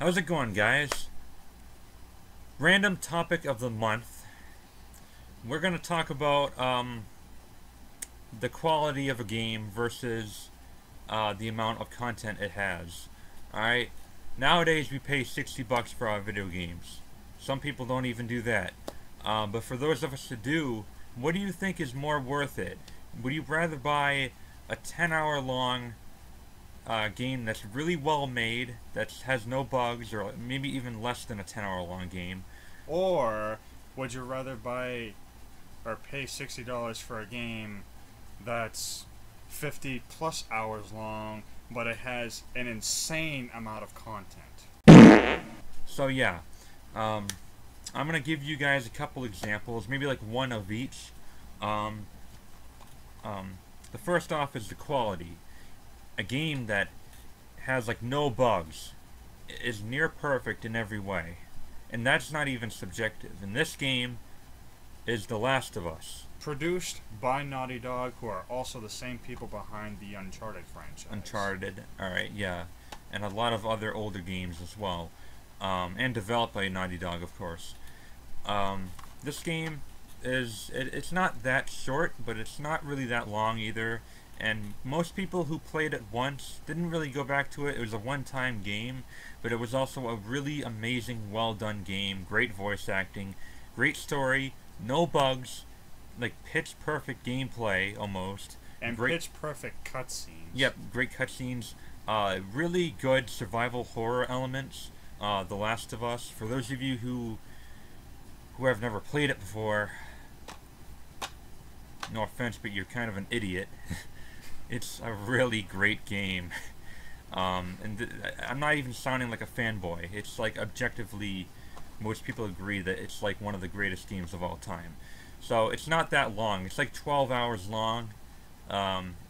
How's it going, guys? Random topic of the month. We're going to talk about the quality of a game versus the amount of content it has. Alright? Nowadays, we pay $60 for our video games. Some people don't even do that. But for those of us who do, what do you think is more worth it? Would you rather buy a 10-hour long game that's really well made, that has no bugs, or maybe even less than a 10-hour long game? Or would you rather buy or pay $60 for a game that's 50 plus hours long, but it has an insane amount of content? So yeah, I'm gonna give you guys a couple examples, maybe like one of each. Um, the first off is the quality. A game that has like no bugs is near perfect in every way, and that's not even subjective. And this game is The Last of Us. Produced by Naughty Dog, who are also the same people behind the Uncharted franchise. Uncharted, alright, yeah. And a lot of other older games as well. And developed by Naughty Dog, of course. This game it's not that short, but it's not really that long either. And most people who played it once didn't really go back to it. It was a one-time game, but it was also a really amazing, well-done game. Great voice acting, great story, no bugs, like pitch-perfect gameplay almost. And great, pitch-perfect cutscenes. Yep, great cutscenes. Really good survival horror elements. The Last of Us. For those of you who have never played it before, no offense, but you're kind of an idiot. It's a really great game. I'm not even sounding like a fanboy. It's like objectively, most people agree that it's like one of the greatest games of all time. So it's not that long. It's like 12 hours long.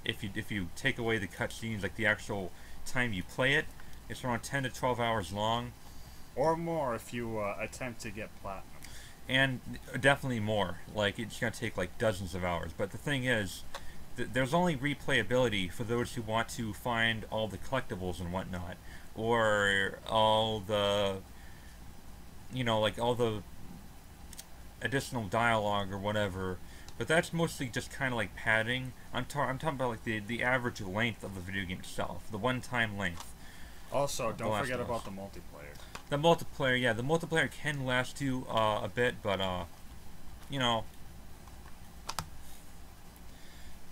If you take away the cutscenes, like the actual time you play it, it's around 10 to 12 hours long. Or more if you attempt to get platinum. And definitely more. Like, it's going to take like dozens of hours. But the thing is, there's only replayability for those who want to find all the collectibles and whatnot, or all the, like all the additional dialogue or whatever. But that's mostly just kind of like padding. I'm talking about like the average length of the video game itself, the one-time length. Also, don't forget about the multiplayer. The multiplayer, yeah, the multiplayer can last you a bit, but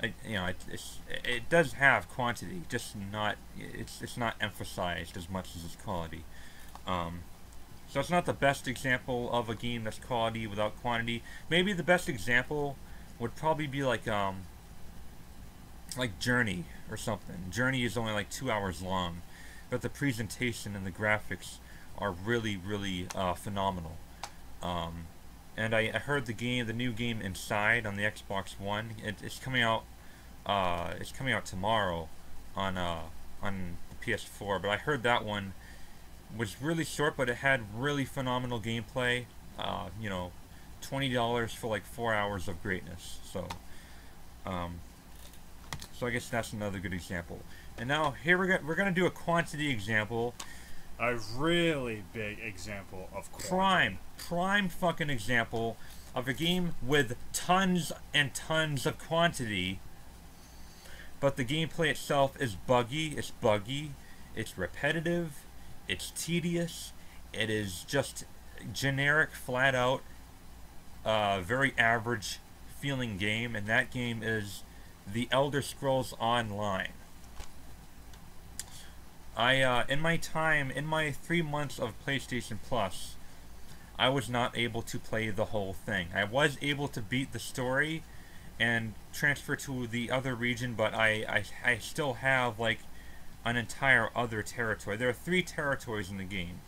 it does have quantity, just not it's not emphasized as much as its quality. So it's not the best example of a game that's quality without quantity. Maybe the best example would probably be like Journey or something. Journey is only like 2 hours long, but the presentation and the graphics are really, really phenomenal. And I heard the new game Inside on the Xbox One. It's coming out. It's coming out tomorrow on the PS4. But I heard that one was really short, but it had really phenomenal gameplay. $20 for like 4 hours of greatness. So I guess that's another good example. And now here we're gonna do a quantity example. A really big example of quantity. Prime fucking example of a game with tons and tons of quantity, but the gameplay itself is buggy, it's repetitive, it's tedious, it is just generic, flat out, very average feeling game, and that game is The Elder Scrolls Online. In my 3 months of PlayStation Plus, I was not able to play the whole thing. I was able to beat the story and transfer to the other region, but I still have like an entire other territory. There are 3 territories in the game.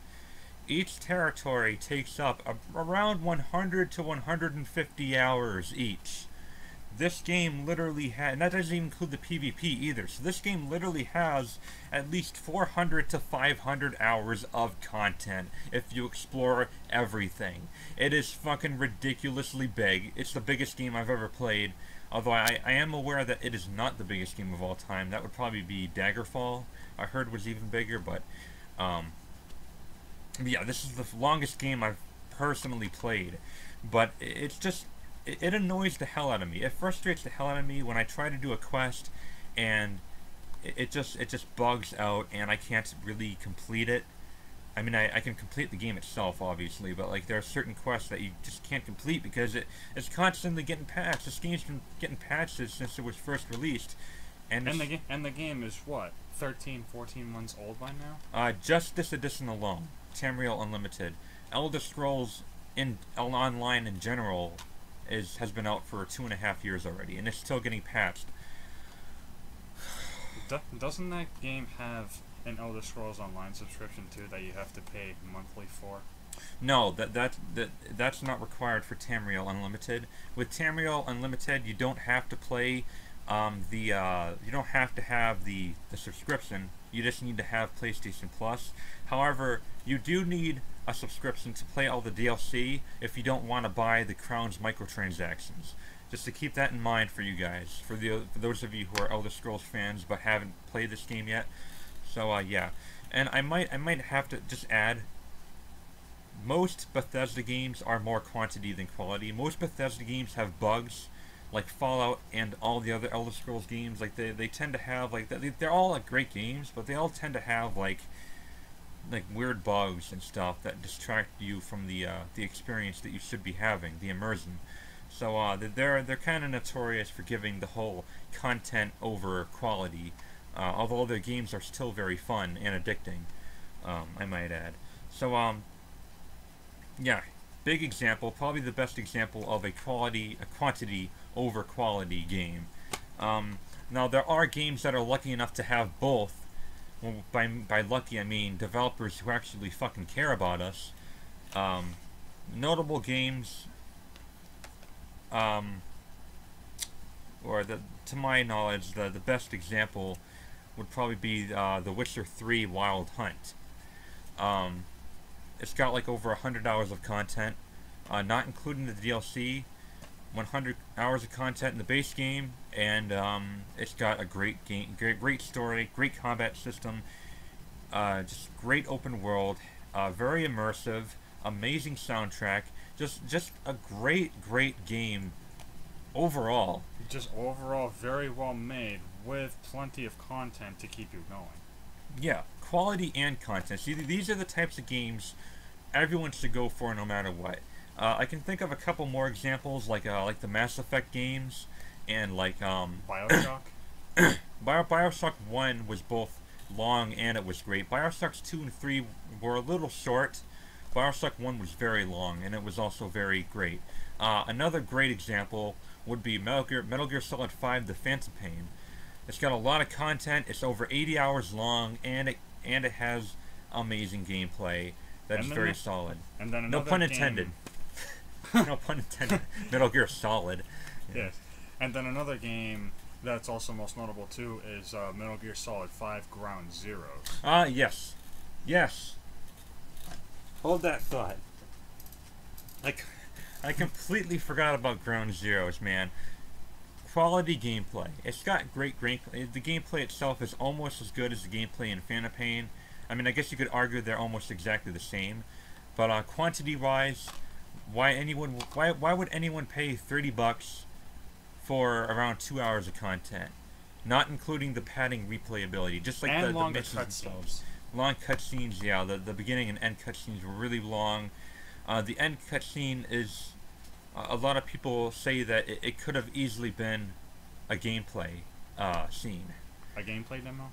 Each territory takes up around 100 to 150 hours each. This game literally has, and that doesn't even include the PvP either, so this game literally has at least 400 to 500 hours of content if you explore everything. It is fucking ridiculously big. It's the biggest game I've ever played, although I am aware that it is not the biggest game of all time. That would probably be Daggerfall, I heard was even bigger, but Yeah, this is the longest game I've personally played, but it's just it annoys the hell out of me. It frustrates the hell out of me when I try to do a quest, and it just bugs out, and I can't really complete it. I mean, I can complete the game itself, obviously, but like there are certain quests that you just can't complete because it's constantly getting patched. This game's been getting patched since it was first released, and And the game is what, 13, 14 months old by now? just this edition alone, Tamriel Unlimited, Elder Scrolls in Online in general has been out for 2.5 years already, and it's still getting patched. Doesn't that game have an Elder Scrolls Online subscription too that you have to pay monthly for? No, that's not required for Tamriel Unlimited. With Tamriel Unlimited, you don't have to play you don't have to have the subscription. You just need to have PlayStation Plus. However, you do need a subscription to play all the DLC if you don't want to buy the Crown's microtransactions. Just to keep that in mind for you guys, for those of you who are Elder Scrolls fans but haven't played this game yet. So yeah, and I might have to just add, most Bethesda games are more quantity than quality. Most Bethesda games have bugs, like Fallout and all the other Elder Scrolls games. Like they tend to have like they're all like great games, but they all tend to have like weird bugs and stuff that distract you from the experience that you should be having, the immersion. So they're kind of notorious for giving the whole content over quality, although their games are still very fun and addicting, I might add. So yeah, big example, probably the best example of a quantity over quality game. Now there are games that are lucky enough to have both. Well, by lucky I mean developers who actually fucking care about us. Notable games, or to my knowledge, the best example would probably be The Witcher 3 Wild Hunt. It's got like over 100 hours of content, not including the DLC. 100 hours of content in the base game, and it's got a great game, great story, great combat system, just great open world, very immersive, amazing soundtrack, just a great game overall. Just overall very well made with plenty of content to keep you going. Yeah, quality and content. See, these are the types of games everyone should go for no matter what. I can think of a couple more examples, like the Mass Effect games, and like BioShock. BioShock 1 was both long and it was great. BioShocks 2 and 3 were a little short. BioShock 1 was very long and it was also very great. Another great example would be Metal Gear Solid 5: The Phantom Pain. It's got a lot of content. It's over 80 hours long, and it has amazing gameplay that's very solid. And then no pun intended. No pun intended. Metal Gear Solid. Yeah. Yes. And then another game that's also most notable too is Metal Gear Solid 5 Ground Zeroes. Yes. Yes. Hold that thought. I completely forgot about Ground Zeroes, man. Quality gameplay. It's got great gameplay. The gameplay itself is almost as good as the gameplay in Phantom Pain. I mean, I guess you could argue they're almost exactly the same. But quantity-wise, why would anyone pay $30 for around 2 hours of content, not including the padding replayability, just like the missions themselves. Long cutscenes, yeah. The beginning and end cutscenes were really long. The end cutscene is, a lot of people say that it could have easily been a gameplay scene. A gameplay demo?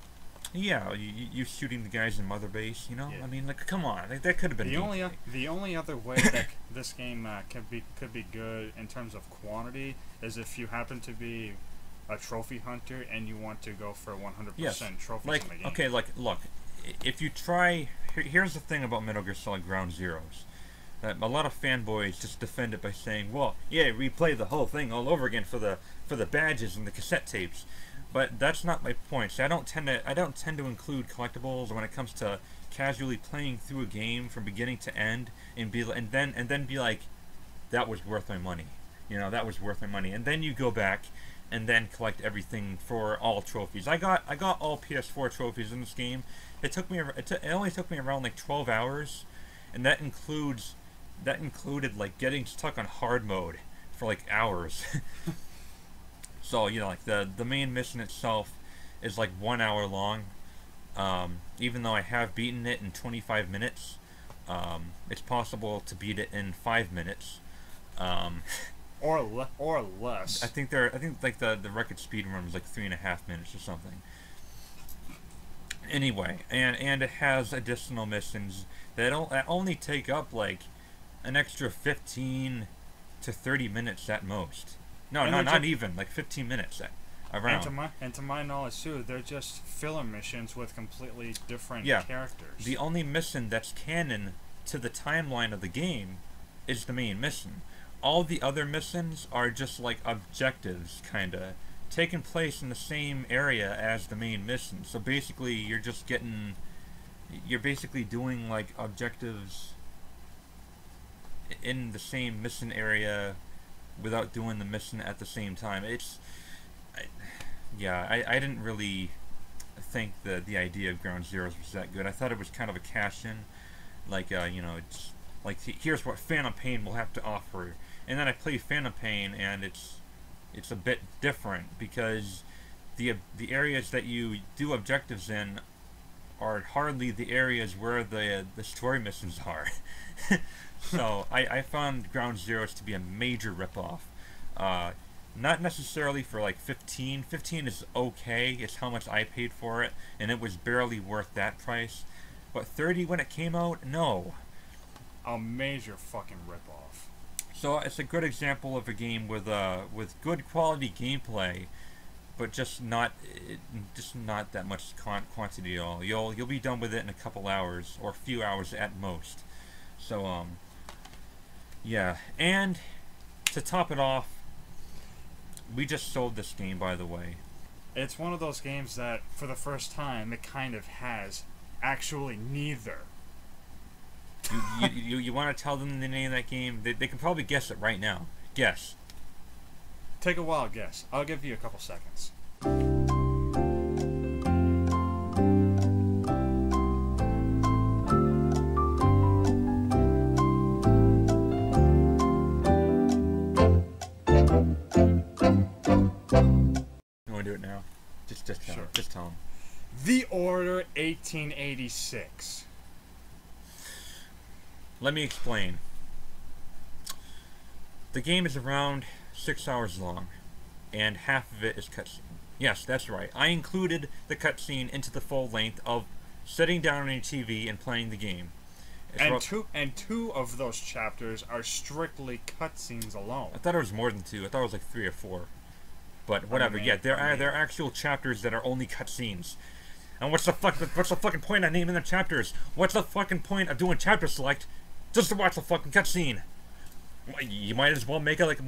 Yeah, you shooting the guys in Mother Base, you know? Yeah. I mean, like, come on, that could have been the only other way that this game could be good in terms of quantity is if you happen to be a trophy hunter and you want to go for 100% trophies in the game. Okay, like, look, if you try, here's the thing about Metal Gear Solid Ground Zeroes. A lot of fanboys just defend it by saying, well, yeah, replay the whole thing all over again for the badges and the cassette tapes. But that's not my point. See, I don't tend to include collectibles when it comes to casually playing through a game from beginning to end and then be like, that was worth my money. You know, that was worth my money. And then you go back and then collect everything for all trophies. I got all PS4 trophies in this game. It only took me around like 12 hours. and that included like getting stuck on hard mode for like hours. So like the main mission itself is like 1 hour long. Even though I have beaten it in 25 minutes, it's possible to beat it in 5 minutes. Um, or less. I think like the record speed run was like 3.5 minutes or something. Anyway, and it has additional missions that only take up like an extra 15 to 30 minutes at most. No, And not even like 15 minutes around. And to my knowledge too, they're just filler missions with completely different Yeah. characters. The only mission that's canon to the timeline of the game is the main mission. All the other missions are just like objectives, kinda, taking place in the same area as the main mission. So basically, you're basically doing like objectives in the same mission area without doing the mission at the same time. I didn't really think the idea of Ground Zeroes was that good. I thought it was kind of a cash-in, like it's like here's what Phantom Pain will have to offer, and then I play Phantom Pain and it's a bit different because the areas that you do objectives in are hardly the areas where the story missions are. So I found Ground Zeroes to be a major ripoff. Not necessarily for like 15. 15 is okay. It's how much I paid for it, and it was barely worth that price. But 30 when it came out, no. A major fucking ripoff. So it's a good example of a game with good quality gameplay, but just not that much quantity at all. You'll be done with it in a couple hours or a few hours at most. So yeah, and to top it off, we just sold this game, by the way. It's one of those games that, for the first time, it kind of has actually neither. You want to tell them the name of that game? They can probably guess it right now. Guess. Take a wild guess. I'll give you a couple seconds. You want to do it now? Just tell Sure. them. Just tell them. The Order 1886. Let me explain. The game is around 6 hours long, and half of it is cutscene. Yes, that's right. I included the cutscene into the full length of sitting down on a TV and playing the game. And two of those chapters are strictly cutscenes alone. I thought it was more than 2. I thought it was like 3 or 4. But whatever. Yeah, there are actual chapters that are only cutscenes. And what's the fucking point of naming them chapters? What's the fucking point of doing chapter select just to watch the fucking cutscene? You might as well make it like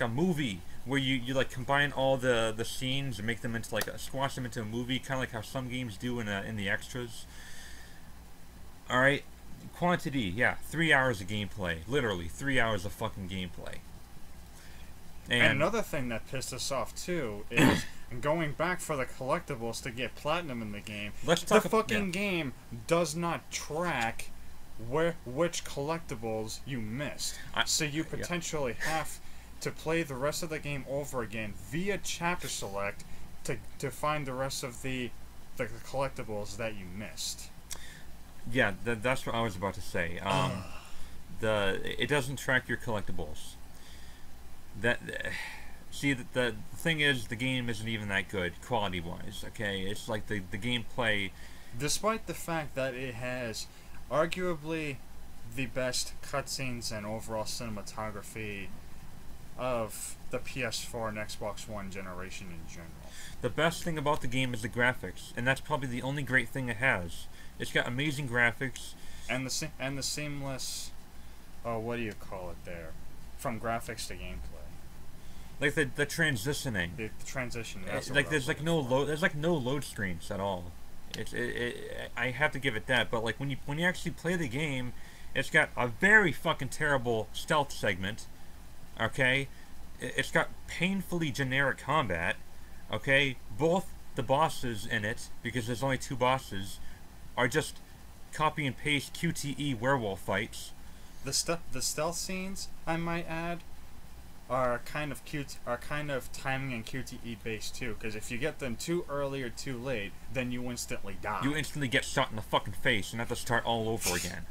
a movie where you like combine all the scenes and make them into like squash them into a movie, kind of like how some games do in the extras. All right, quantity, yeah, 3 hours of gameplay, literally 3 hours of fucking gameplay. And another thing that pissed us off too is going back for the collectibles to get platinum in the game. The fucking game does not track which collectibles you missed, so you potentially have to play the rest of the game over again via chapter select to find the rest of the collectibles that you missed. Yeah, that's what I was about to say. It doesn't track your collectibles. See, the thing is, the game isn't even that good quality-wise. Okay, it's like the gameplay. Despite the fact that it has arguably the best cutscenes and overall cinematography of the PS4 and Xbox One generation in general. The best thing about the game is the graphics, and that's probably the only great thing it has. It's got amazing graphics. And the seamless, what do you call it there? From graphics to gameplay. Like the transitioning. The transition. There's no load screens at all. I have to give it that. But like when you actually play the game, it's got a very fucking terrible stealth segment. Okay, it's got painfully generic combat. Okay, both the bosses in it, because there's only 2 bosses, are just copy and paste QTE werewolf fights. The stealth scenes, I might add, are kind of cute. Are kind of timing and QTE based too. Because if you get them too early or too late, then you instantly die. You instantly get shot in the fucking face and have to start all over again.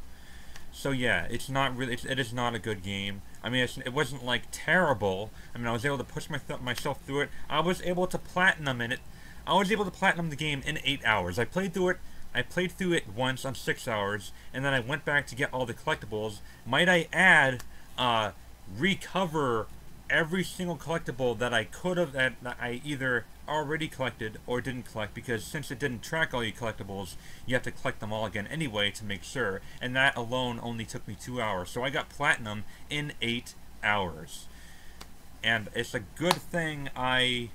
So yeah, it's not really. It is not a good game. I mean, it wasn't like terrible. I mean, I was able to push myself through it. I was able to platinum in it. I was able to platinum the game in 8 hours. I played through it once on 6 hours, and then I went back to get all the collectibles. Might I add, recover every single collectible that I could have, that I either already collected or didn't collect, because since it didn't track all your collectibles, you have to collect them all again anyway to make sure, and that alone only took me 2 hours. So I got platinum in 8 hours. And it's a good thing when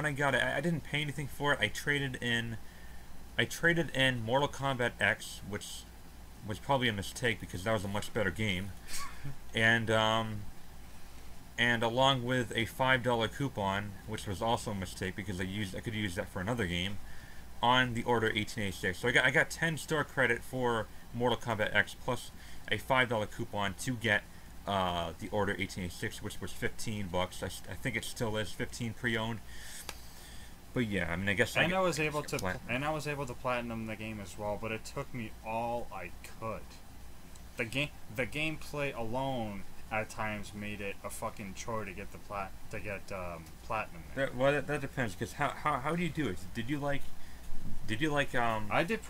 I got it, I didn't pay anything for it. I traded in Mortal Kombat X, which was probably a mistake because that was a much better game, and along with a $5 coupon, which was also a mistake because I could use that for another game, on the Order 1886. So I got 10 store credit for Mortal Kombat X plus a $5 coupon to get the Order 1886, which was $15. I think it still is 15 pre-owned. But yeah, I mean, I guess I was able to platinum the game as well, but it took me all I could. The gameplay alone at times made it a fucking chore to get platinum. That depends, because how do you do it? Did you like I did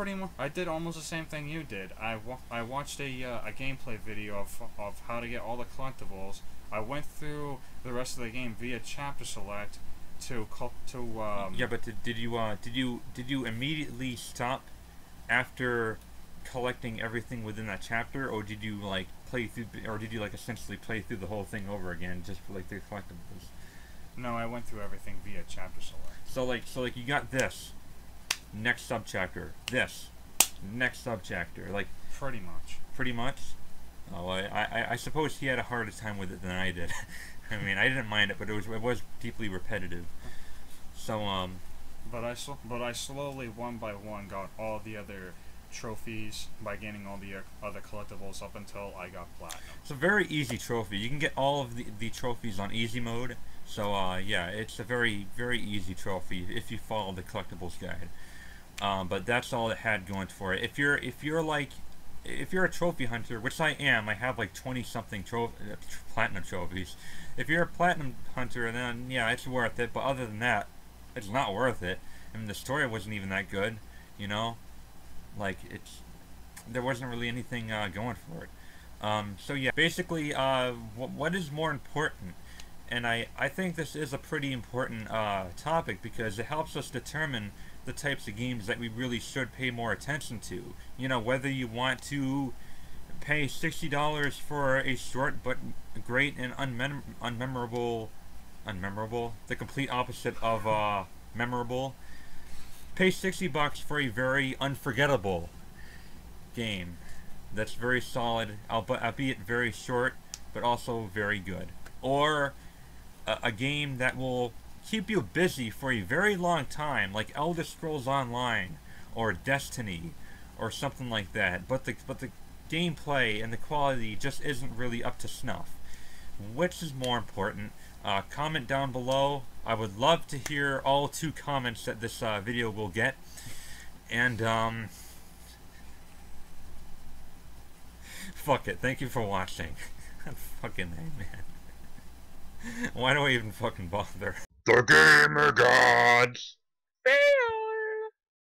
almost the same thing you did. I watched a gameplay video of how to get all the collectibles. I went through the rest of the game via chapter select yeah, but did you immediately stop after collecting everything within that chapter, or did you like play through, or did you like essentially play through the whole thing over again just for like the collectibles? No, I went through everything via chapter select. So like you got this next subchapter, this next subchapter, like pretty much. Oh, I suppose he had a harder time with it than I did. I mean, I didn't mind it, but it was deeply repetitive. So But I slowly, one by one, got all the other trophies by gaining all the other collectibles up until I got platinum. It's a very easy trophy. You can get all of the trophies on easy mode. So yeah, it's a very, very easy trophy if you follow the collectibles guide. But that's all it had going for it. If you're a trophy hunter, which I am, I have like 20-something platinum trophies. If you're a platinum hunter, then yeah, it's worth it. But other than that, it's not worth it. I mean, the story wasn't even that good, you know. Like there wasn't really anything going for it. So yeah, basically, what is more important? And I think this is a pretty important topic because it helps us determine the types of games that we really should pay more attention to. You know, whether you want to pay $60 for a short but great and unmemorable, the complete opposite of memorable. Pay $60 for a very unforgettable game that's very solid, albeit very short, but also very good. Or a game that will keep you busy for a very long time, like Elder Scrolls Online or Destiny or something like that. But the gameplay and the quality just isn't really up to snuff. Which is more important? Comment down below. I would love to hear all 2 comments that this video will get. And fuck it. Thank you for watching. Fucking A, man. Why do I even fucking bother? The Gamer Gods! Fail!